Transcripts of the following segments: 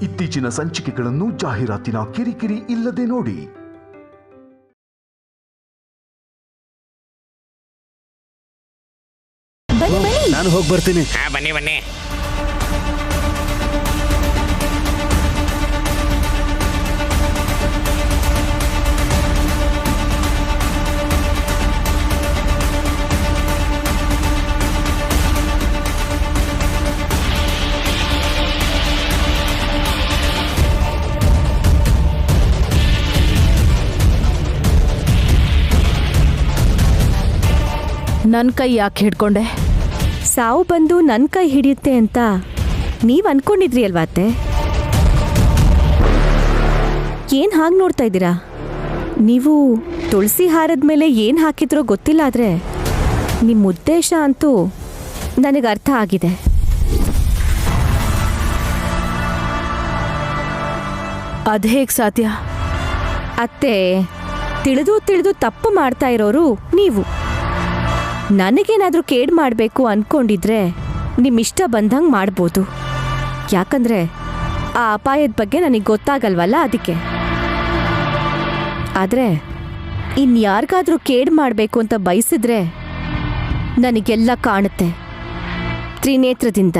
ಇತ್ತೀಚಿನ ಸಂಚಿಕೆಗಳನ್ನು ಜಾಹೀರಾತಿನ ಕಿರಿಕಿರಿ ಇಲ್ಲದೆ ನೋಡಿ. ನಾನು ಹೋಗಿ ಬರ್ತೀನಿ. ಬನ್ನಿ ಬನ್ನಿ. ನನ್ನ ಕೈ ಯಾಕೆ ಹಿಡ್ಕೊಂಡೆ? ಸಾವು ಬಂದು ನನ್ನ ಕೈ ಹಿಡಿಯುತ್ತೆ ಅಂತ ನೀವ್ ಅನ್ಕೊಂಡಿದ್ರಿ ಅಲ್ವಾ ಅತ್ತೆ? ಏನ್ ಹಾಗೆ ನೋಡ್ತಾ ಇದ್ದೀರಾ? ನೀವು ತುಳಸಿ ಹಾರದ ಮೇಲೆ ಏನ್ ಹಾಕಿದ್ರೋ ಗೊತ್ತಿಲ್ಲ, ಆದ್ರೆ ನಿಮ್ಮ ಉದ್ದೇಶ ಅಂತೂ ನನಗೆ ಅರ್ಥ ಆಗಿದೆ. ಅದೇಗ್ ಸಾಧ್ಯ? ಅತ್ತೆ, ತಿಳಿದು ತಿಳಿದು ತಪ್ಪು ಮಾಡ್ತಾ ಇರೋರು ನೀವು. ನನಗೇನಾದ್ರೂ ಕೇಡ್ ಮಾಡಬೇಕು ಅನ್ಕೊಂಡಿದ್ರೆ ನಿಮ್ಮಿಷ್ಟ ಬಂದಂಗೆ ಮಾಡ್ಬೋದು. ಯಾಕಂದ್ರೆ ಆ ಅಪಾಯದ ಬಗ್ಗೆ ನನಗೆ ಗೊತ್ತಾಗಲ್ವಲ್ಲ, ಅದಕ್ಕೆ. ಆದರೆ ಇನ್ಯಾರಿಗಾದ್ರೂ ಕೇಡ್ ಮಾಡಬೇಕು ಅಂತ ಬಯಸಿದ್ರೆ ನನಗೆಲ್ಲ ಕಾಣುತ್ತೆ ತ್ರಿನೇತ್ರದಿಂದ.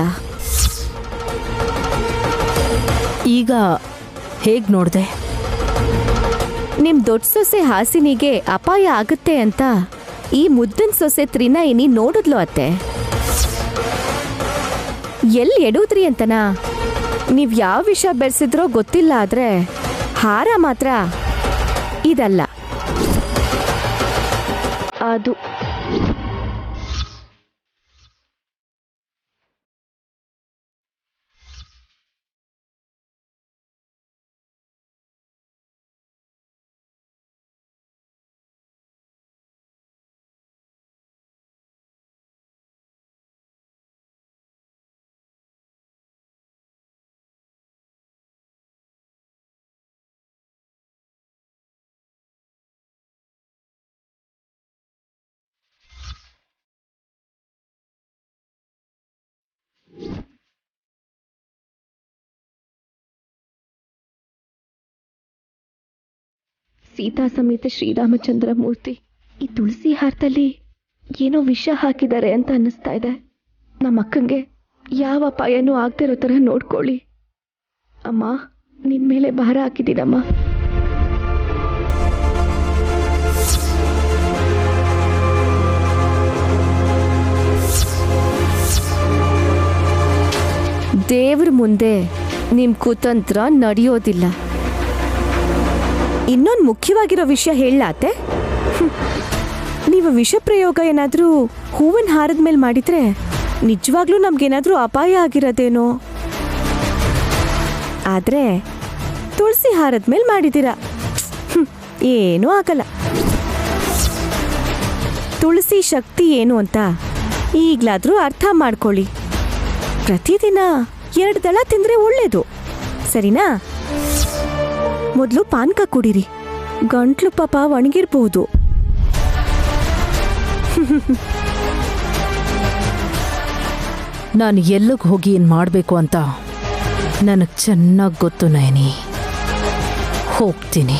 ಈಗ ಹೇಗ್ ನೋಡ್ದೆ? ನಿಮ್ಮ ದೊಡ್ಡ ಸೊಸೆ ಹಾಸಿನಿಗೆ ಅಪಾಯ ಆಗುತ್ತೆ ಅಂತ ಈ ಮುದ್ದಿನ ಸೊಸೆ ತ್ರಿನಯಿನಿ ನೋಡಿದ್ಲು ಅತ್ತೆ. ಎಲ್ಲಿ ಎಡುದ್ರಿ ಅಂತನಾ? ನೀವು ಯಾವ ವಿಷಯ ಬೆರೆಸಿದ್ರೋ ಗೊತ್ತಿಲ್ಲ, ಆದ್ರೆ ಹಾರ ಮಾತ್ರ ಇದಲ್ಲ, ಅದು. ಸೀತಾ ಸಮೇತ ಶ್ರೀರಾಮಚಂದ್ರ ಮೂರ್ತಿ ಈ ತುಳಸಿ ಹಾರದಲ್ಲಿ ಏನೋ ವಿಷ ಹಾಕಿದ್ದಾರೆ ಅಂತ ಅನ್ನಿಸ್ತಾ ಇದೆ. ನಮ್ಮ ಅಕ್ಕಂಗೆ ಯಾವ ಅಪಾಯನೂ ಆಗ್ತಿರೋ ಥರ ನೋಡ್ಕೊಳ್ಳಿ ಅಮ್ಮ. ನಿನ್ ಮೇಲೆ ಭಾರ ಹಾಕಿದ್ದೀನಮ್ಮ. ದೇವ್ರ ಮುಂದೆ ನಿಮ್ ಕುತಂತ್ರ ನಡೆಯೋದಿಲ್ಲ. ಇನ್ನೊಂದು ಮುಖ್ಯವಾಗಿರೋ ವಿಷಯ ಹೇಳಲಾತೆ, ನೀವು ವಿಷ ಪ್ರಯೋಗ ಏನಾದರೂ ಹೂವಿನ ಹಾರದ ಮೇಲೆ ಮಾಡಿದ್ರೆ ನಿಜವಾಗ್ಲೂ ನಮ್ಗೇನಾದ್ರೂ ಅಪಾಯ ಆಗಿರೋದೇನೋ. ಆದ್ರೆ ತುಳಸಿ ಹಾರದ ಮೇಲೆ ಮಾಡಿದ್ದೀರಾ, ಏನೂ ಆಗಲ್ಲ. ತುಳಸಿ ಶಕ್ತಿ ಏನು ಅಂತ ಈಗ್ಲಾದ್ರೂ ಅರ್ಥ ಮಾಡ್ಕೊಳ್ಳಿ. ಪ್ರತಿದಿನ 2 ದಳ ತಿಂದ್ರೆ ಒಳ್ಳೇದು, ಸರಿನಾ? ಮೊದಲು ಪಾನಕ ಕುಡೀರಿ, ಗಂಟ್ಲು ಪಾಪ ಒಣಗಿರ್ಬಹುದು. ನಾನು ಎಲ್ಲಿಗೆ ಹೋಗಿ ಏನು ಮಾಡಬೇಕು ಅಂತ ನನಗೆ ಚೆನ್ನಾಗಿ ಗೊತ್ತು ನಯನಿ. ಹೋಗ್ತೀನಿ.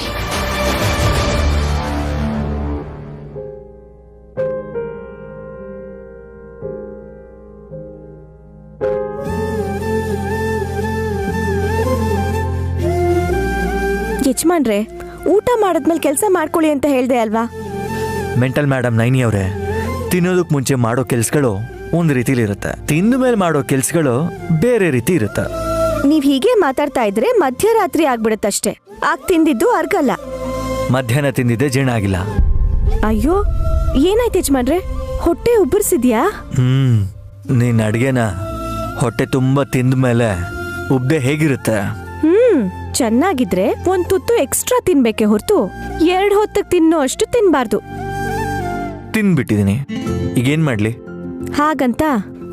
ಯಜಮಾನ್ರೆ, ಊಟ ಮಾಡಿದ್ಮೇಲೆ ಕೆಲಸ ಮಾಡ್ಕೊಳ್ಳಿ ಅಂತ ಹೇಳ್ದೆ ಅಲ್ವಾ? ಮೆಂಟಲ್ ಮೇಡಮ್ ನೈನಿ ಅವರೇ, ತಿನ್ನೋದಕ್ಕೆ ಮುಂಚೆ ಮಾಡೋ ಕೆಲ್ಸಗಳು ಒಂದು ರೀತಿಲಿ ಇರುತ್ತೆ, ತಿಂದ ಮೇಲೆ ಮಾಡೋ ಕೆಲ್ಸಗಳು ಬೇರೆ ರೀತಿ ಇರುತ್ತೆ. ನೀವ್ ಹೀಗೆ ಮಾತಾಡ್ತಾ ಇದ್ರೆ ಮಧ್ಯರಾತ್ರಿ ಆಗ್ಬಿಡುತ್ತಷ್ಟೇ. ಆಗ ತಿಂದಿದ್ದು ಅರ್ಗಲ್ಲ. ಮಧ್ಯಾಹ್ನ ತಿಂದಿದ್ದೆ ಜೀರ್ಣ ಆಗಿಲ್ಲ. ಅಯ್ಯೋ, ಏನಾಯ್ತು ಯಜಮಾನ್ರೆ? ಹೊಟ್ಟೆ ಉಬ್ಬರಿಸಿದ್ಯಾ? ನೀನ್ ಅಡ್ಗೆನ ಹೊಟ್ಟೆ ತುಂಬಾ ತಿಂದ ಮೇಲೆ ಉಬ್ದೆ ಹೇಗಿರುತ್ತೆ? ಚೆನ್ನಾಗಿದ್ರೆ 1 ತುತ್ತು ಎಕ್ಸ್ಟ್ರಾ ತಿನ್ಬೇಕೆ ಹೊರತು 2 ಹೊತ್ತಿಗೆ ತಿನ್ನೋ ಅಷ್ಟು ತಿನ್ಬಾರ್ದು. ತಿನ್ಬಿಟ್ಟಿದೀನಿ, ಈಗೇನ್ ಮಾಡ್ಲಿ? ಹಾಗಂತ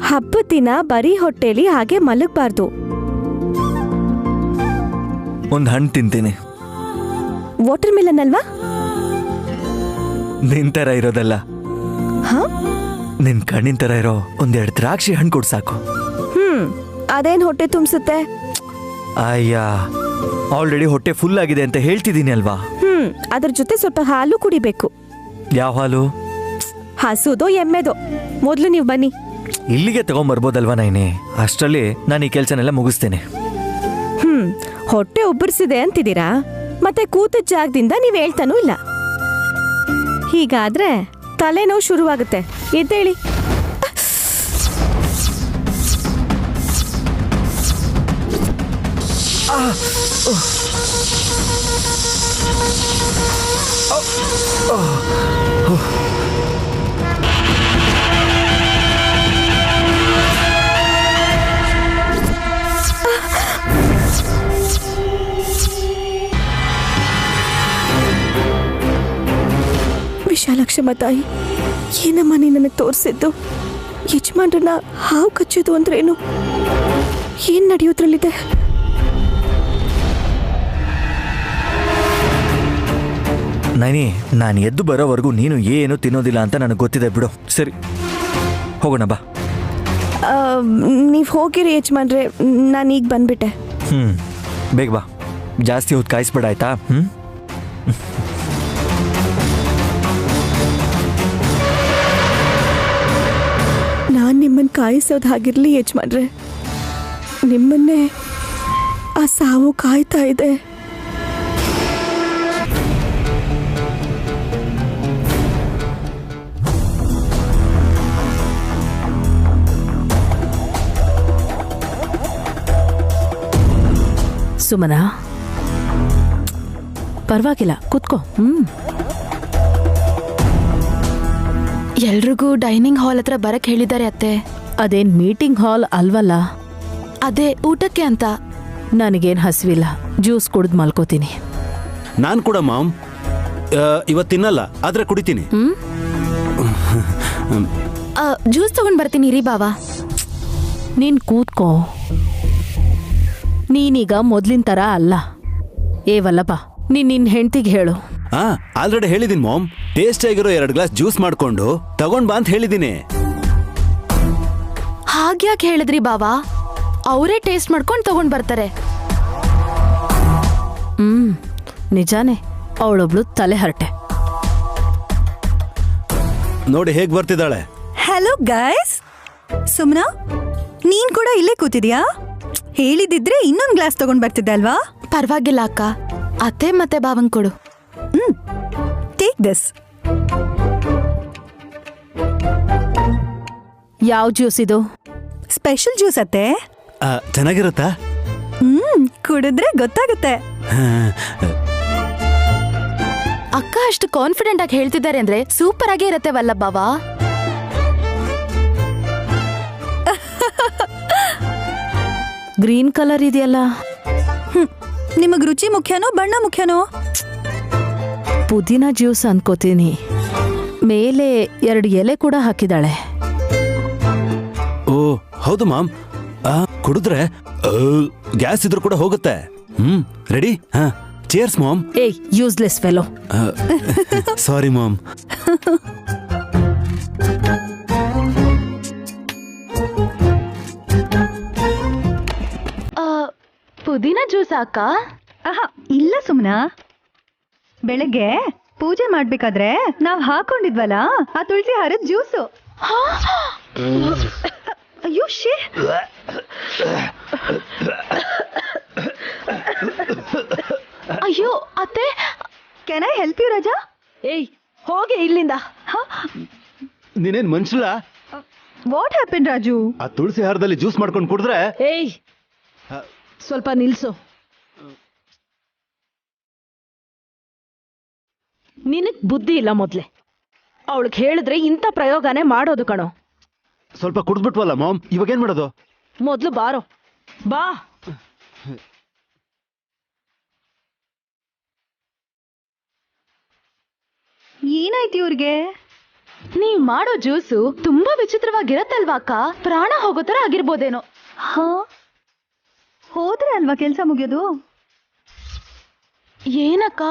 ಹಬ್ಬದ ದಿನ ಬರೀ ಹೊಟ್ಟೆಲಿ ಹಾಗೆ ಮಲಗಬಾರ್ದು. ಒಂದ್ ಹಣ್ಣು ತಿಂತೀನಿ. ವಾಟರ್ ಮಿಲನ್ ಅಲ್ವಾ? ನಿನ್ ತರ ಇರೋದಲ್ಲ, ನಿನ್ ಕಣ್ಣಿನ ತರ ಇರೋ 1-2 ದ್ರಾಕ್ಷಿ ಹಣ್ಣು ಕೊಡ್ ಸಾಕು. ಅದೇನ್ ಹೊಟ್ಟೆ ತುಂಬಿಸುತ್ತೆ? ಅಯ್ಯ ಆಲ್ರೆಡಿ ಹೊಟ್ಟೆ ಫುಲ್ ಆಗಿದೆ ಅಂತ ಹೇಳ್ತಿದ್ದೀನಿ ಅಲ್ವಾ. ಅದ್ರ ಜೊತೆ ಸ್ವಲ್ಪ ಹಾಲು ಕುಡಿಬೇಕು. ಯಾವ ಹಾಲು? ಹಸುದೋ ಎಮ್ಮೆದೋ. ಮೊದ್ಲು ನೀವು ಬನ್ನಿ. ಇಲ್ಲಿಗೆ ತಗೊಂಬರ್ಬೋದಲ್ವಾ ನೈನಿ? ಅಷ್ಟರಲ್ಲಿ ನಾನು ಈ ಕೆಲಸನೆಲ್ಲ ಮುಗಿಸ್ತೇನೆ. ಹೊಟ್ಟೆ ಉಬ್ಬರಿಸಿದೆ ಅಂತಿದ್ದೀರಾ, ಮತ್ತೆ ಕೂತ ಜಾಗದಿಂದ ನೀವ್ ಹೇಳ್ತಾನೂ ಇಲ್ಲ. ಹೀಗಾದ್ರೆ ತಲೆನೋವು ಶುರುವಾಗುತ್ತೆ. ಎದ್ದೇಳಿ. ವಿಶಾಲಕ್ಷಮ್ಮ ತಾಯಿ, ಏನಮ್ಮ ನೀ ನನಗೆ ತೋರಿಸಿದ್ದು? ಯಜಮಾನ್ರನ್ನ ಹಾವು ಕಚ್ಚೋದು ಅಂದ್ರೇನು? ಏನ್ ನಡೆಯೋದ್ರಲ್ಲಿದೆ? ನೈನಿ, ನಾನು ಎದ್ದು ಬರೋವರೆಗೂ ನೀನು ಏನು ತಿನ್ನೋದಿಲ್ಲ ಅಂತ ನನಗೆ ಗೊತ್ತಿದೆ ಬಿಡು. ಸರಿ ಹೋಗೋಣ ಬಾ. ನೀವು ಹೋಗಿರಿ ಯಜಮಾನ್ರೆ, ನಾನು ಈಗ ಬಂದ್ಬಿಟ್ಟೆ. ಬೇಗ ಬಾ, ಜಾಸ್ತಿ ಹೊತ್ತು ಕಾಯಿಸ್ಬೇಡ ಆಯ್ತಾ? ನಾನು ನಿಮ್ಮನ್ನು ಕಾಯಿಸೋದು ಹಾಗಿರ್ಲಿ ಯಜಮಾನ್ರೆ, ನಿಮ್ಮನ್ನೇ ಆ ಸಾವು ಕಾಯ್ತಾ ಇದೆ. ಸುಮನ, ಪರವಾಗಿಲ್ಲ, ಕೂತ್ಕೋ. ಎಲ್ರಿಗೂ ಡೈನಿಂಗ್ ಹಾಲ್ ಹತ್ರ ಬರಕ್ ಹೇಳಿದ್ದಾರೆ ಅತ್ತೆ. ಅದೇನ್ ಮೀಟಿಂಗ್ ಹಾಲ್ ಅಲ್ವಲ್ಲ? ಅದೇ ಊಟಕ್ಕೆ ಅಂತ. ನನಗೇನು ಹಸಿವಿಲ್ಲ, ಜ್ಯೂಸ್ ಕುಡಿದು ಮಲ್ಕೋತೀನಿ. ನಾನು ಕೂಡ ಮಾಮ್ ಇವತ್ತು ತಿನ್ನಲ್ಲ, ಆದ್ರೆ ಕುಡಿತೀನಿ. ಜ್ಯೂಸ್ ತಗೊಂಡ್ ಬರ್ತೀನಿ ರೀ ಬಾವಾ. ನೀನ್ ಕೂತ್ಕೋ. ನೀನೀಗ ಮೊದ್ಲಿನ ತರ ಅಲ್ಲ. ಏ ವಲ್ಲಭ, ನಿನ್ನ ಹೆಂಡ್ತಿಗೆ ಹೇಳು. ಆಲ್ರೆಡಿ ಹೇಳಿದೀನಿ ಮಾಮ್, ಟೇಸ್ಟ್ ಆಗಿರೋ 2 ಗ್ಲಾಸ್ ಜ್ಯೂಸ್ ಮಾಡ್ಕೊಂಡು ತಗೊಂಡ್ ಬಾ ಅಂತ ಹೇಳಿದೀನಿ. ಹಾಗ್ಯಾಕೆ ಹೇಳಿದ್ರಿ ಬಾವಾ? ಅವರೇ ಟೇಸ್ಟ್ ಮಾಡ್ಕೊಂಡು ತಗೊಂಡ್ ಬರ್ತಾರೆ. ನಿಜಾನೇ, ಅವಳೊಬ್ಳು ತಲೆ ಹರಟೆ. ನೋಡಿ ಹೇಗ್ ಬರ್ತಿದ್ದಾಳೆ. ಹಲೋ ಗೈಸ್, ಸುಮ್ನಾ ನೀನ್ ಕೂಡ ಇಲ್ಲೇ ಕೂತಿದ್ಯಾ? ಹೇಳಿದಿದ್ರೆ ಇನ್ನೊಂದು ಗ್ಲಾಸ್ ತಗೊಂಡ್ ಬರ್ತಿದ್ದೆ ಅಲ್ವಾ? ಪರವಾಗಿಲ್ಲ ಅಕ್ಕ, ಅತ್ತೆ ಮತ್ತೆ ಬಾವಂಗ್ ಕೊಡು. Take this. ಯಾವ ಜ್ಯೂಸ್ ಇದು? ಸ್ಪೆಷಲ್ ಜ್ಯೂಸ್ ಅತ್ತೆ. ಚೆನ್ನಾಗಿರುತ್ತಾ? ಕುಡಿದ್ರೆ ಗೊತ್ತಾಗುತ್ತೆ. ಅಕ್ಕ ಅಷ್ಟು ಕಾನ್ಫಿಡೆಂಟ್ ಆಗಿ ಹೇಳ್ತಿದ್ದಾರೆ ಅಂದ್ರೆ ಸೂಪರ್ ಆಗೇ ಇರತ್ತೆ ವಲ್ಲಭಾವ. ಗ್ರೀನ್ ಕಲರ್ ಇದೆಯಲ್ಲ, ನಿಮಗ್ ರುಚಿ ಮುಖ್ಯನೋ ಬಣ್ಣ ಮುಖ್ಯನೋ? ಪುದೀನ ಜ್ಯೂಸ್ ಅನ್ಕೋತೀನಿ. ಮೇಲೆ 2 ಎಲೆ ಕೂಡ ಹಾಕಿದಾಳೆ. ಓ ಹೌದು ಮಾಮ್, ಕುಡಿದ್ರೆ ಗ್ಯಾಸ್ ಇದ್ರೂ ಕೂಡ ಹೋಗುತ್ತೆ. ರೆಡಿ? Cheers mom. ಏಯ್ ಯೂಸ್ಲೆಸ್ ಫೆಲೋ. Sorry mom. ಪುದೀನ ಜ್ಯೂಸ್ ಅಕ್ಕ? ಇಲ್ಲ ಸುಮ್ನಾ, ಬೆಳಗ್ಗೆ ಪೂಜೆ ಮಾಡ್ಬೇಕಾದ್ರೆ ನಾವ್ ಹಾಕೊಂಡಿದ್ವಲ್ಲ ಆ ತುಳಸಿ ಹಾರದ ಜ್ಯೂಸು. ಅಯ್ಯೋ ಶೇ. ಅಯ್ಯೋ ಅತ್ತೆ, ಕ್ಯಾನ್ ಐ ಹೆಲ್ಪ್ ಯು ರಾಜಾ? ಏಯ್ ಹೋಗಿ ಇಲ್ಲಿಂದ. ನೀನೇನ್ ಮನ್ಸಲ್ಲ? What happen Raju? ಆ ತುಳಸಿ ಹಾರದಲ್ಲಿ ಜ್ಯೂಸ್ ಮಾಡ್ಕೊಂಡು ಕುಡಿದ್ರೆ. ಏಯ್ ಸ್ವಲ್ಪ ನಿಲ್ಸು. ನಿನಗ್ ಬುದ್ಧಿ ಇಲ್ಲ ಮೊದ್ಲೆ. ಅವಳಿಗೆ ಹೇಳಿದ್ರೆ ಇಂಥ ಪ್ರಯೋಗನೇ ಮಾಡೋದು ಕಣೋ. ಸ್ವಲ್ಪ ಕುಡಿದ್ಬಿಟ್ವಲ್ಲ ಮಾಮ್, ಇವಾಗೇನ್ ಮಾಡೋದು? ಮೊದ್ಲು ಬಾರೋ, ಬಾ. ಏನಾಯ್ತು ಇವ್ರಿಗೆ? ನೀವ್ ಮಾಡೋ ಜ್ಯೂಸು ತುಂಬಾ ವಿಚಿತ್ರವಾಗಿರತ್ತಲ್ವಾ ಅಕ್ಕ? ಪ್ರಾಣ ಹೋಗೋ ತರ ಆಗಿರ್ಬೋದೇನೋ. ಹೋದ್ರೆ ಅಲ್ವಾ ಕೆಲ್ಸ ಮುಗಿಯೋದು? ಏನಕ್ಕ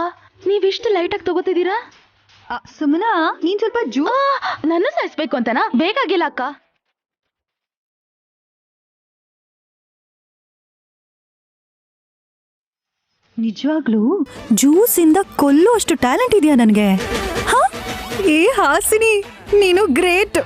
ನೀವಿಷ್ಟು ಲೈಟಾಗಿ ತಗೋತಿದ್ದೀರಾ? ಸುಮ್ಮನಾ, ನೀನ್ ಸ್ವಲ್ಪ ನನ್ನ ಸಾಯಿಸ್ಬೇಕು ಅಂತನಾ? ಬೇಕಾಗಿಲ್ಲ ಅಕ್ಕ. ನಿಜವಾಗ್ಲೂ ಜ್ಯೂಸ್ ಇಂದ ಕೊಲ್ಲೋ ಅಷ್ಟು ಟ್ಯಾಲೆಂಟ್ ಇದೆಯಾ ನನಗೆ? ಏ ಹಾಸಿನಿ, ನೀನು ಗ್ರೇಟ್.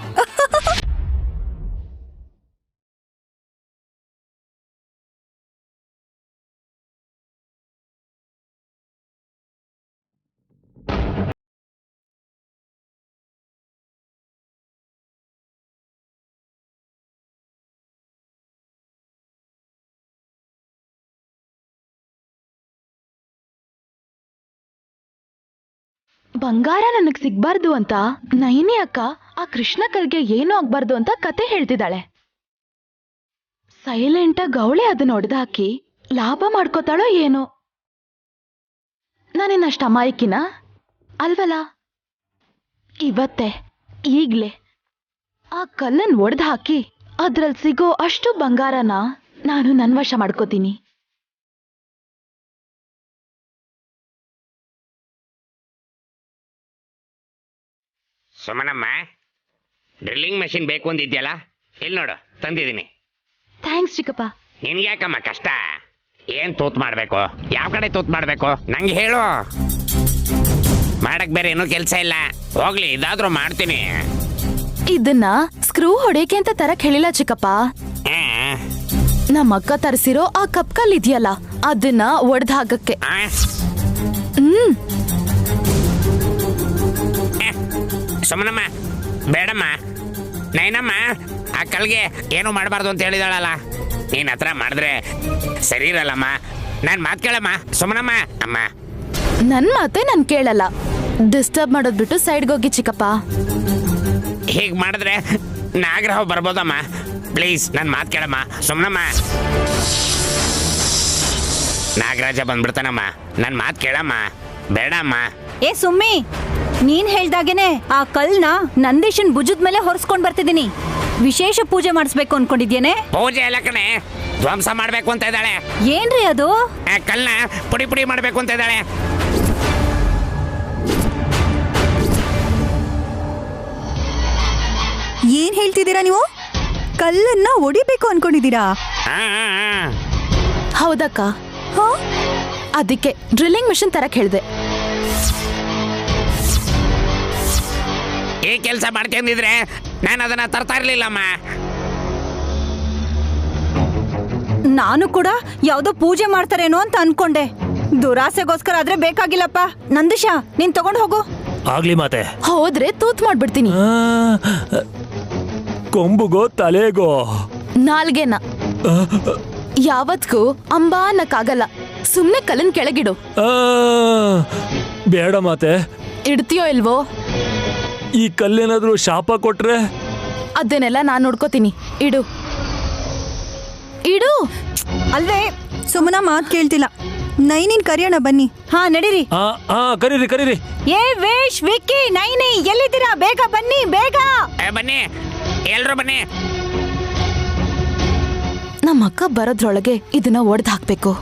ಬಂಗಾರ ನನಗ್ ಸಿಗ್ಬಾರ್ದು ಅಂತ ನೈನಿ ಅಕ್ಕ ಆ ಕೃಷ್ಣ ಕಲ್ಗೆ ಏನೂ ಆಗ್ಬಾರ್ದು ಅಂತ ಕತೆ ಹೇಳ್ತಿದ್ದಾಳೆ. ಸೈಲೆಂಟಾಗಿ ಅವಳೆ ಅದನ್ನ ಹೊಡೆದಾಕಿ ಲಾಭ ಮಾಡ್ಕೋತಾಳೋ ಏನೋ. ನಾನೇನಷ್ಟ ಅಮಾಯಕಿನ ಅಲ್ವಲ್ಲ? ಇವತ್ತೇ ಈಗ್ಲೇ ಆ ಕಲ್ಲನ್ ಒಡೆದು ಹಾಕಿ ಅದ್ರಲ್ಲಿ ಸಿಗೋ ಅಷ್ಟು ಬಂಗಾರನ ನಾನು ನನ್ ವಶ ಮಾಡ್ಕೋತೀನಿ. ಸುಮನಮ್ಮ, ಡ್ರಿಲ್ಲಿಂಗ್ ಮಷಿನ್ ಬೇಕು ಅಂದಿದ್ಯಲ್ಲ, ಇಲ್ಲಿ ನೋಡು ತಂದಿದ್ದೀನಿ. ಥ್ಯಾಂಕ್ಸ್ ಚಿಕ್ಕಪ್ಪ. ನಿನ್ಗೆ ಯಾಕಮ್ಮ ಕಷ್ಟ? ಏನ್ ತೂತ್ ಮಾಡ್ಬೇಕು, ಯಾವ ಕಡೆ ತೂತ್ ಮಾಡ್ಬೇಕು ನಂಗೆ ಹೇಳು. ಮಾಡಕ್ ಬೇರೆ ಏನೂ ಕೆಲ್ಸ ಇಲ್ಲ, ಹೋಗ್ಲಿ ಇದಾದ್ರೂ ಮಾಡ್ತೀನಿ. ಇದನ್ನ ಸ್ಕ್ರೂ ಹೊಡೆಯಕ್ಕೆ ಅಂತ ತರಕ್ ಹೇಳಿಲ್ಲ ಚಿಕ್ಕಪ್ಪ. ನಮ್ಮ ಅಕ್ಕ ತರಿಸಿರೋ ಆ ಕಪ್ ಕಲ್ ಇದೆಯಲ್ಲ, ಅದನ್ನ ಒಡೆದು ಹಾಕಕ್ಕೆ. ಸುಮನಮ್ಮ ಬೇಡಮ್ಮ, ನೈನಮ್ಮ ಆ ಕಲ್ಗೆ ಏನು ಮಾಡಬಾರ್ದು ಅಂತ ಹೇಳಿದಾಳಲ್ಲ, ನೀನ್ ಹತ್ರ ಮಾಡಿದ್ರೆ ಸರಿ ಇರಲ್ಲಮ್ಮ. ನಾನ್ ಮಾತು ಕೇಳಮ್ಮ ಸುಮನಮ್ಮ. ಅಮ್ಮ ನನ್ ಮಾತೆ ನನ್ ಕೇಳಲ್ಲ. ಡಿಸ್ಟರ್ಬ್ ಮಾಡೋದ್ ಬಿಟ್ಟು ಸೈಡ್ಗೆ ಹೋಗಿ ಚಿಕ್ಕಪ್ಪ. ಹೀಗೆ ಮಾಡಿದ್ರೆ ನಾಗರಾವ್ ಬರ್ಬೋದಮ್ಮ. ಪ್ಲೀಸ್ ನನ್ ಮಾತು ಕೇಳಮ್ಮ ಸುಮನಮ್ಮ. ನಾಗರಾಜ ಬಂದ್ಬಿಡ್ತಾನಮ್ಮ, ನನ್ ಮಾತು ಕೇಳಮ್ಮ. ಬೇಡಮ್ಮ. ಏ ಸುಮ್ಮಿ, ನೀನ್ ಹೇಳ್ದಾಗೇನೆ ಆ ಕಲ್ನ ನಂದೀಶನ್ ಭುಜದ ಮೇಲೆ ಹೊರಿಸ್ಕೊಂಡ್ ಬರ್ತಿದ್ದೀನಿ. ವಿಶೇಷ ಪೂಜೆ ಮಾಡಿಸ್ಬೇಕು ಅನ್ಕೊಂಡಿದ್ಯೇನೆ? ಪೂಜೆ ಎಲ್ಲ ಕಣೆ, ಧ್ವಂಸ ಮಾಡ್ಬೇಕು ಅಂತ ಇದ್ದಾಳೆ. ಏನ್ರಿ ಅದು? ಆ ಕಲ್ನ ಪುಡಿ ಪುಡಿ ಮಾಡ್ಬೇಕು ಅಂತ ಇದ್ದಾಳೆ. ಏನ್ ಹೇಳ್ತಿದ್ದೀರಾ ನೀವು? ಕಲ್ಲನ್ನ ಒಡಿಬೇಕು ಅನ್ಕೊಂಡಿದ್ದೀರಾ? ಹೌದಕ್ಕ, ಅದಕ್ಕೆ ಡ್ರಿಲ್ಲಿಂಗ್ ಮಿಷನ್ ತರಕ್ ಹೇಳ್ದೆ. ಈ ಕೆಲಸ ಮಾಡ್ಕೊಂಡಿದ್ರೆ ನಾನು ಅದನ್ನ ತರ್ತಾ ಇರ್ಲಿಲ್ಲಮ್ಮ. ನಾನು ಕೂಡ ಯಾವ್ದೋ ಪೂಜೆ ಮಾಡ್ತಾರೇನೋ ಅಂತ ಅನ್ಕೊಂಡೆ. ದುರಾಸೆಗೋಸ್ಕರ ಆದ್ರೆ ಬೇಕಾಗಿಲ್ಲಪ್ಪ. ನಂದೀಶ, ನೀನ್ ತಗೊಂಡ್ ಹೋಗು. ಆಗ್ಲಿ ಮಾತೆ. ಹೋದ್ರೆ ತೂತ್ ಮಾಡ್ಬಿಡ್ತೀನಿ. ಕೊಂಬುಗೋ ತಲೆಗೋ ನಾಲ್ಗೆನ ಯಾವತ್ಗೂ ಅಂಬಾ ಅನ್ನಕ್ಕಾಗಲ್ಲ. ಸುಮ್ನೆ ಕಲ್ಲನ್ ಕೆಳಗಿಡು. ಬೇಡ ಮಾತೆ. ಇಡ್ತೀಯೋ ಇಲ್ವೋ? ಈ ಕಲ್ಲೇನಾದ್ರೂ ಶಾಪ ಕೊಟ್ರೆ? ಅದನ್ನೆಲ್ಲ ನಾನ್ ನೋಡ್ಕೋತೀನಿ. ಇಡು ಇಡು. ಅಲ್ವೇ ಸುಮನ ಮಾತ್ ಕೇಳ್ತಿಲ್ಲ. ನೈನಿನ್ ಕರಿಯೋಣ ಬನ್ನಿ. ಹಾ ನಡೀರಿ. ಕರೀರಿ ಕರೀರಿ. ಏ ವೇಶ್, ವಿಕ್ಕಿ, ನೈನಿ ಎಲ್ಲಿದ್ದೀರಾ? ಬೇಗ ಬನ್ನಿ, ಬೇಗ ಬನ್ನಿ, ಎಲ್ರು ಬನ್ನಿ. ನಮ್ಮ ಅಕ್ಕ ಬರೋದ್ರೊಳಗೆ ಇದನ್ನ ಒಡೆದು ಹಾಕ್ಬೇಕು.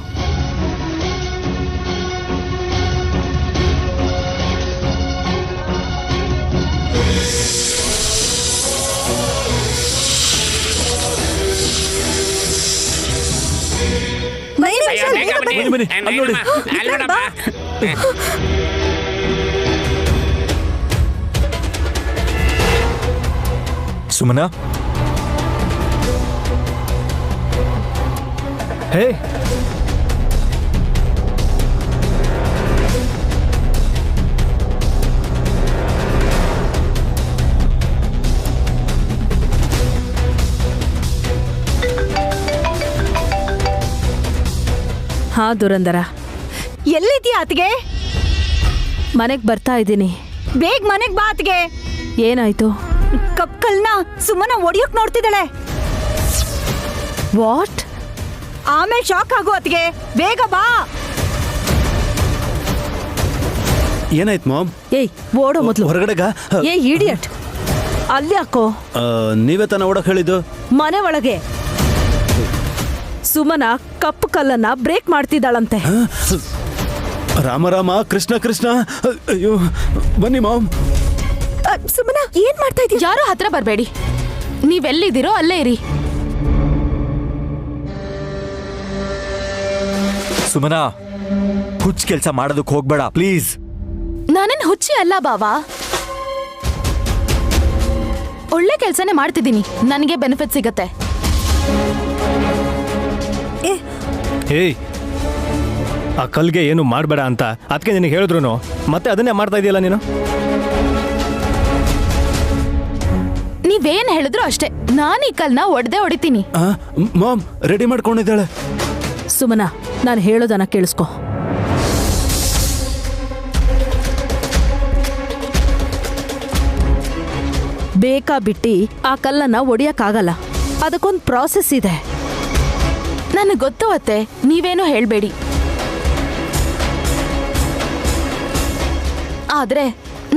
ಬೇಗ ಬನ್ನಿ. ಅಲ್ಲಿ ನೋಡಮ್ಮ. ಸುಮನ, ಹೇ ಹಾ ದುರಂದರ, ಎಲ್ಲಿದ್ಯಾ ಅತ್ಗೆ? ಮನೆಗ್ ಬರ್ತಾ ಇದ್ದೀನಿ. ಬೇಗ ಮನೆಗ್ ಬಾ ಅತ್ಗೆ. ಏನಾಯ್ತು? ಕಪ್ ಕಲ್ನ ಸುಮ್ಮನ ಒಡಿಯೋಕ್ ನೋಡ್ತಿದ್ದಾಳೆ. ವಾಟ್? ಆಮೇಲೆ ಶಾಕ್ ಆಗು ಅತ್ಗೆ. ಬೇಗ ಬಾ. ಏನಾಯ್ತು ಮಾಮ್? ಏಯ್ ಓಡೋ ಮೊದ್ಲು. ಹೊರಗಡೆಗ? ಏ ಇಡಿಯಟ್, ಅಲ್ಲಿ ಯಾಕೋ? ನೀವೇ ತಾನ ಓಡಕ್ ಹೇಳಿದ್ದು? ಮನೆ ಒಳಗೆ ಸುಮನ ಕಪ್ಪು ಕಲ್ಲನ್ನ ಬ್ರೇಕ್ ಮಾಡ್ತಿದ್ದಾಳಂತೆ. ರಾಮ ರಾಮ, ಕೃಷ್ಣ ಕೃಷ್ಣ. ಅಯ್ಯೋ ಬನ್ನಿ ಮಾಮ್. ಸುಮ್ಮನ ಏನ್ ಮಾಡ್ತಾ ಇದೀಯ? ಯಾರು ಹತ್ರ ಬರ್ಬೇಡಿ. ನೀವೆಲ್ಲಿದ್ದೀರೋ ಅಲ್ಲೇ ಇರಿ. ಸುಮನಾ, ಹುಚ್ಚ ಕೆಲಸ ಮಾಡೋದಕ್ಕೆ ಹೋಗ್ಬೇಡ ಪ್ಲೀಸ್. ನಾನೇನ್ ಹುಚ್ಚಿ ಅಲ್ಲ ಬಾವಾ, ಒಳ್ಳೆ ಕೆಲ್ಸನೇ ಮಾಡ್ತಿದ್ದೀನಿ, ನನಗೆ ಬೆನಿಫಿಟ್ ಸಿಗತ್ತೆ. ಏಯ್, ಆ ಕಲ್ಗೆ ಏನು ಮಾಡಬೇಡ ಅಂತ ಅದಕ್ಕೆ ನಿನಗೆ ಹೇಳಿದ್ರು ಮತ್ತೆ ಅದನ್ನೇ ಮಾಡ್ತಾ ಇದೆಯಲ್ಲ ನೀನು. ನೀವೇನ್ ಹೇಳಿದ್ರು ಅಷ್ಟೇ, ನಾನು ಈ ಕಲ್ನ ಒಡ್ದೆ ಹೊಡಿತೀನಿ. Ma'am ready ಮಾಡ್ಕೊಂಡಿದ್ದಾಳೆ. ಸುಮನಾ, ನಾನು ಹೇಳೋದನ್ನ ಕೇಳಿಸ್ಕೊ. ಬೇಕಾ ಬಿಟ್ಟಿ ಆ ಕಲ್ಲನ್ನ ಒಡಿಯಕ್ಕಾಗಲ್ಲ, ಅದಕ್ಕೊಂದು ಪ್ರಾಸೆಸ್ ಇದೆ. ನನಗೆ ಗೊತ್ತು ಅತ್ತೆ, ನೀವೇನೋ ಹೇಳ್ಬೇಡಿ. ಆದ್ರೆ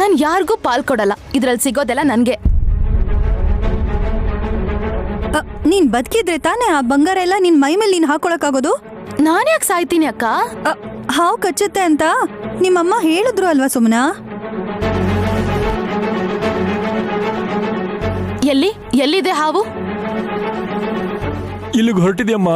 ನಾನು ಯಾರಿಗೂ ಪಾಲ್ ಕೊಡಲ್ಲ, ಇದ್ರಲ್ಲಿ ಸಿಗೋದೆಲ್ಲ ನನ್ಗೆ. ನೀನ್ ಬದುಕಿದ್ರೆ ತಾನೇ ಆ ಬಂಗಾರ ಎಲ್ಲ ನಿನ್ ಮೈ ಮೇಲೆ ನೀನ್ ಹಾಕೊಳಕ್ಕಾಗೋದು. ನಾನ್ಯಾಕೆ ಸಾಯ್ತೀನಿ ಅಕ್ಕ? ಹಾವು ಕಚ್ಚುತ್ತೆ ಅಂತ ನಿಮ್ಮಮ್ಮ ಹೇಳಿದ್ರು ಅಲ್ವಾ ಸುಮ್ನಾ? ಎಲ್ಲಿದೆ ಹಾವು? ಇಲ್ಲಿಗೆ ಹೊರಟಿದ್ಯಮ್ಮ.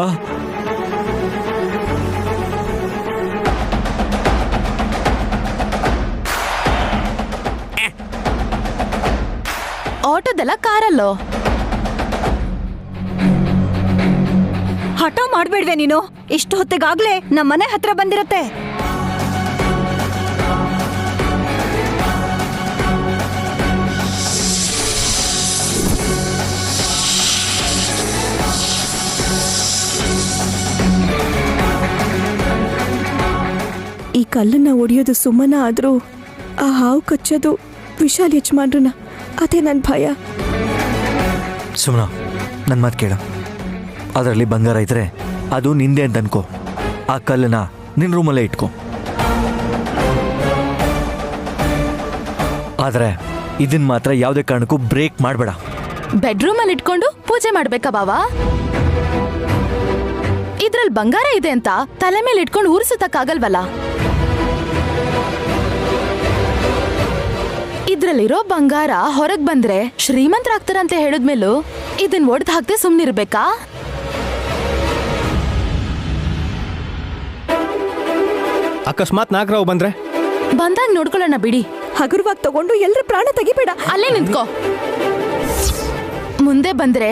ಆಟೋದೆಲ್ಲ ಕಾರಲ್ಲೋ. ಹಠ ಮಾಡ್ಬೇಡ್ವೆ ನೀನು, ಇಷ್ಟು ಹೊತ್ತಿಗಾಗ್ಲೇ ನಮ್ಮ ಮನೆ ಹತ್ರ ಬಂದಿರತ್ತೆ. ಈ ಕಲ್ಲನ್ನ ಒಡೆಯೋದು ಸುಮ್ಮನ ಆದ್ರೂ ಆ ಹಾವು ಕಚ್ಚೋದು ವಿಶಾಲ್ ಯಜಮಾನ್ರನ್ನ, ಅದೇ ನನ್ನ ಭಯ. ಸುಮನಾ, ನನ್ನ ಮಾತು ಕೇಳು. ಅದರಲ್ಲಿ ಬಂಗಾರ ಇದ್ರೆ ಅದು ನಿಂದೆ ಅಂತ ಅನ್ಕೋ. ಆ ಕಲ್ಲನ್ನ ನಿನ್ನ ರೂಮಲ್ಲೇ ಇಟ್ಕೋ. ಆದರೆ ಇದನ್ನ ಮಾತ್ರ ಯಾವುದೇ ಕಾರಣಕ್ಕೂ ಬ್ರೇಕ್ ಮಾಡಬೇಡ. ಬೆಡ್ರೂಮಲ್ಲಿ ಇಟ್ಕೊಂಡು ಪೂಜೆ ಮಾಡ್ಬೇಕಾ ಬಾವಾ? ಇದ್ರಲ್ಲಿ ಬಂಗಾರ ಇದೆ ಅಂತ ತಲೆ ಮೇಲೆ ಇಟ್ಕೊಂಡು ಉರ್ಸಕ್ಕಾಗಲ್ವಲ್ಲ. ಇದ್ರಲ್ಲಿರೋ ಬಂಗಾರ ಹೊರಗ್ ಬಂದ್ರೆ ಶ್ರೀಮಂತರಾಗ್ತಾರಂತ ಹೇಳಿದ್ಮೇಲೂ ಇದನ್ ಒಡ್ದು ಹಾಕ್ದೆ ಸುಮ್ನಿರ್ಬೇಕಾ? ಅಕಸ್ಮಾತ್ ನಾಗರಾವ್ ಬಂದ್ರೆ ಬಂದಾಗ ನೋಡ್ಕೊಳ್ಳೋಣ ಬಿಡಿ. ಹಗುರವಾಗಿ ತಗೊಂಡು ಎಲ್ಲರ ಪ್ರಾಣ ತೆಗಿಬೇಡ. ಅಲ್ಲೇ ನಿಂತ್ಕೋ. ಮುಂದೆ ಬಂದ್ರೆ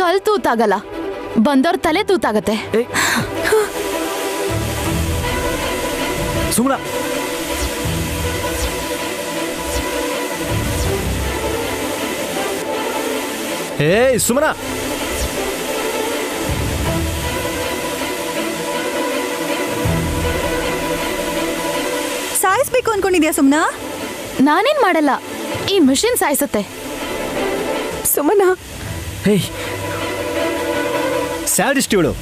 ಕಲ್ ತೂತಾಗಲ್ಲ, ಬಂದವ್ರ ತಲೆ ತೂತಾಗತ್ತೆ. ಸುಮನಾ, ಏಯ್ ಸುಮನಾ, ಸಾಯಿಸ್ಬೇಕು ಅನ್ಕೊಂಡಿದ್ಯಾ ಸುಮ್ನಾ? ನಾನೇನ್ ಮಾಡಲ್ಲ, ಈ ಮಿಷಿನ್ ಸಾಯಿಸತ್ತೆ. ಸುಮನ, ಹೇಯ್, ಸ್ಯಾಡಿಸ್ಟ್ ಇವಳು.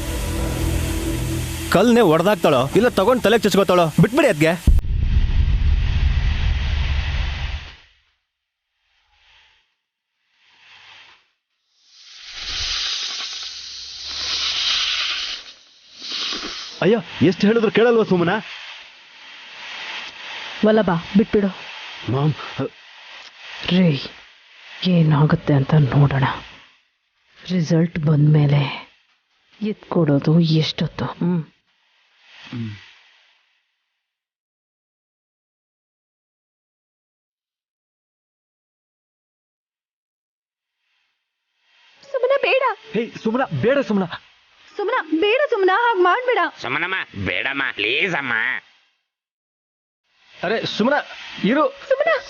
ಕಲ್ನೇ ಒಡೆದಾಕ್ತಾಳೋ ಇಲ್ಲ ತಗೊಂಡು ತಲೆಗೆ ಚಚ್ಕೋತಾಳೋ, ಬಿಟ್ಬಿಡಿ ಅದ್ಗೆ. ಅಯ್ಯ, ಎಷ್ಟು ಹೇಳಿದ್ರು ಕೇಳಲ್ವಾ ಸುಮನ? ವಲ್ಲಭ, ಬಿಟ್ಬಿಡು. ಮಾಮ್, ರೇ, ಏನಾಗುತ್ತೆ ಅಂತ ನೋಡೋಣ. ರಿಸಲ್ಟ್ ಬಂದ್ಮೇಲೆ ಎತ್ಕೊಡೋದು ಎಷ್ಟೊತ್ತು? ಸುಮನ ಬೇಡ. ಹೇಯ್ ಸುಮನಾ, ಬೇಡ ಸುಮನಾ. ಸುಮ್ನಾ ಬೇಡ, ಸುಮ್ನಾ ಹಾಗೆ ಮಾಡ್ಬೇಡ. ಸುಮನಮ್ಮ ಬೇಡಮ್ಮ, ಪ್ಲೀಸ್ ಅಮ್ಮ. ಅರೆ ಸುಮನ ಇರು.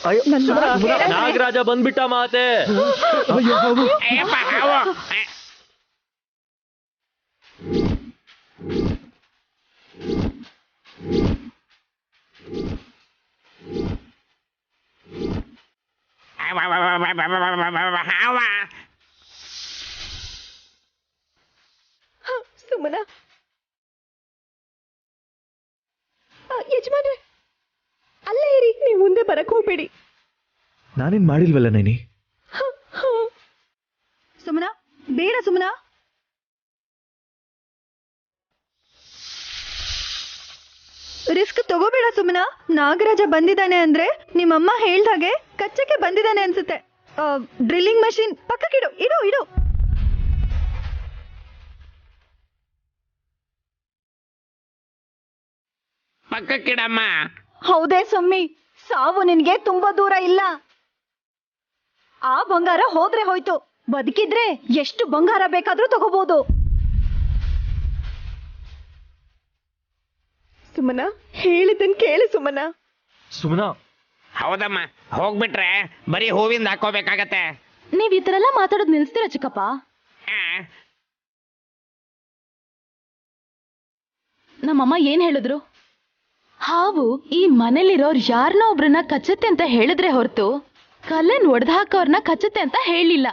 ಅಯ್ಯೋ, ಸುಮನ, ನಾಗರಾಜ ಬಂದ್ಬಿಟ್ಟ ಮಾತೆ. ಅಯ್ಯಪ್ಪ, ಹಾವು. ಹಾವ. ಸುಮನ, ಯಜಮಾನ್ರೆ ಅಲ್ಲೇ ಇರಿ, ನೀವು ಮುಂದೆ ಬರಕ್ ಹೋಗ್ಬೇಡಿ. ನಾನೇನ್ ಮಾಡಿಲ್ವಲ್ಲ ನೈನಿ. ಸುಮ್ನಾ ಬೇಡ, ಸುಮ್ನಾ. ರಿಸ್ಕ್ ತಗೋಬೇಡ ಸುಮ್ನಾ. ನಾಗರಾಜ ಬಂದಿದ್ದಾನೆ ಅಂದ್ರೆ ನಿಮ್ಮಮ್ಮ ಹೇಳ್ದಾಗೆ ಕಚ್ಚಕ್ಕೆ ಬಂದಿದ್ದಾನೆ ಅನ್ಸುತ್ತೆ. ಡ್ರಿಲ್ಲಿಂಗ್ ಮಷೀನ್ ಪಕ್ಕಕ್ಕಿಡು, ಇಡು ಇಡು. ಪಕ್ಕಕ್ಕಿಡಮ್ಮ. ಹೌದೇ ಸೊಮ್ಮಿ, ಸಾವು ನಿನ್ಗೆ ತುಂಬಾ ದೂರ ಇಲ್ಲ. ಆ ಬಂಗಾರ ಹೋದ್ರೆ ಹೋಯ್ತು, ಬದುಕಿದ್ರೆ ಎಷ್ಟು ಬಂಗಾರ ಬೇಕಾದ್ರೂ ತಗೋಬಹುದು. ಸುಮನ, ಹೇಳಿದ್ದನ್ ಕೇಳಿ ಸುಮನ. ಸುಮನಾ, ಹೌದಮ್ಮ, ಹೋಗ್ಬಿಟ್ರೆ ಬರೀ ಹೂವಿಂದ ಹಾಕೋಬೇಕಾಗತ್ತೆ. ನೀವ್ ಈ ತರ ಎಲ್ಲ ಮಾತಾಡೋದು ನಿಲ್ಸ್ತೀರಾ ಚಿಕ್ಕಪ್ಪ? ಆ, ನಮ್ಮಮ್ಮ ಏನ್ ಹೇಳಿದ್ರು? ಹಾವು ಈ ಮನೇಲಿರೋರ್ ಯಾರನ್ನ ಒಬ್ರನ್ನ ಕಚ್ಚತ್ತೆ ಅಂತ ಹೇಳಿದ್ರೆ ಹೊರತು ಕಲ್ಲನ್ ಒಡೆದು ಹಾಕೋರ್ನ ಕಚ್ಚತ್ತೆ ಅಂತ ಹೇಳಿಲ್ಲ.